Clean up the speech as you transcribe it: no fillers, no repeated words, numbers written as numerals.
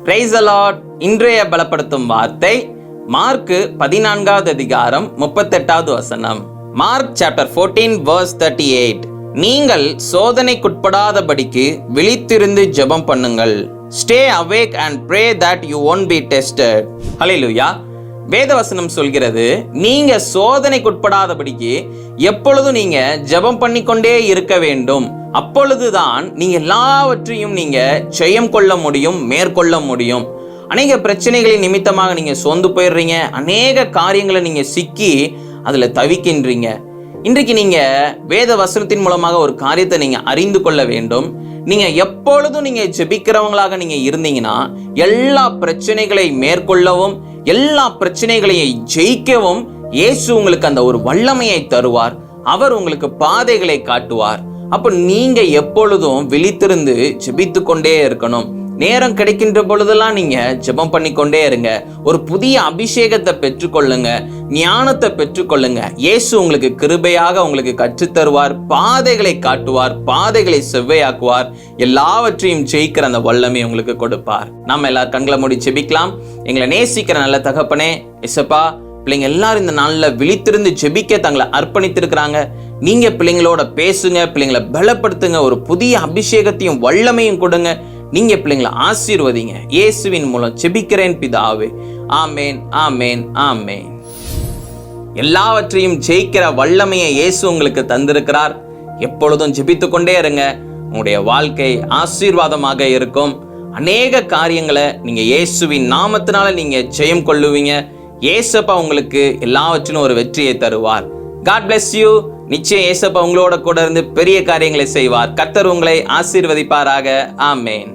Praise the Lord. இன்றைய பலப்படுத்தும் வார்த்தை மார்க்கு 14வது அதிகாரம் 38வது வசனம். Mark chapter 14 verse 38. நீங்கள் சோதனைக்குட்படாதபடிக்கு விழித்திருந்து ஜெபம் பண்ணுங்கள். Stay awake and pray that you won't be tested. ஹல்லேலூயா. வேதவசனம் சொல்கிறது, நீங்க சோதனைக்குட்படாதபடிக்கு எப்பொழுதும் நீங்க ஜெபம் பண்ணிக்கொண்டே இருக்க வேண்டும். அப்பொழுதுதான் நீங்க எல்லாவற்றையும் நீங்க ஜெயம் கொள்ள முடியும், மேற்கொள்ள முடியும். அநேக பிரச்சனைகளின் நிமித்தமாக நீங்க சோர்ந்து போயிடுறீங்க. அநேக காரியங்களை நீங்க சிக்கி அதுல தவிக்கின்றீங்க. இன்றைக்கு நீங்க வேத வசனத்தின் மூலமாக ஒரு காரியத்தை நீங்க அறிந்து கொள்ள வேண்டும். நீங்க எப்பொழுதும் நீங்க ஜெபிக்கிறவங்களாக நீங்க இருந்தீங்கன்னா எல்லா பிரச்சனைகளை மேற்கொள்ளவும் எல்லா பிரச்சனைகளையும் ஜெயிக்கவும் இயேசு உங்களுக்கு அந்த ஒரு வல்லமையை தருவார். அவர் உங்களுக்கு பாதைகளை காட்டுவார். அப்ப நீங்க எப்பொழுதும் விழித்திருந்து ஜெபித்து கொண்டே இருக்கணும். நேரம் கிடைக்கின்ற பொழுதெல்லாம் நீங்க ஜெபம் பண்ணிக்கொண்டே இருங்க. ஒரு புதிய அபிஷேகத்தை பெற்றுக்கொள்ளுங்க, ஞானத்தை பெற்றுக்கொள்ளுங்க. இயேசு உங்களுக்கு கிருபையாக உங்களுக்கு கற்றுத்தருவார், பாதைகளை காட்டுவார், பாதைகளை செவ்வையாக்குவார், எல்லாவற்றையும் ஜெயிக்கிற அந்த வல்லமை உங்களுக்கு கொடுப்பார். நாம எல்லாரும் கண்களை மூடி ஜெபிக்கலாம். எங்களை நேசிக்கிற நல்ல தகப்பனே, இயேசுப்பா, பிள்ளைங்க எல்லாரும் இந்த நாள்ல விழித்திருந்து ஜெபிக்க தங்களை அர்ப்பணித்திருக்கிறாங்க. நீங்க பிள்ளைங்களோட பேசுங்க, பிள்ளைங்களை பலப்படுத்துங்க, ஒரு புதிய அபிஷேகத்தையும் வல்லமையும் கொடுங்க. நீங்க பிள்ளைங்களை ஆசீர்வதிங்க. இயேசுவின் மூலம் ஜெபிக்கிறேன் பிதாவே. ஆமேன், ஆமேன், ஆமேன். எல்லாவற்றையும் ஜெயிக்கிற வல்லமையை இயேசு உங்களுக்கு தந்திருக்கிறார். எப்பொழுதும் ஜெபித்து கொண்டே இருங்க. உங்களுடைய வாழ்க்கை ஆசீர்வாதமாக இருக்கும். அநேக காரியங்களை நீங்க இயேசுவின் நாமத்தினால நீங்க ஜெயம் கொள்ளுவீங்க. இயேசப்பா உங்களுக்கு எல்லாவற்றிலும் ஒரு வெற்றியை தருவார். God bless you. நிச்சயம் இயேசப்பா உங்களோட கூட இருந்து பெரிய காரியங்களை செய்வார். கர்த்தர் உங்களை ஆசீர்வதிப்பாராக. ஆமேன்.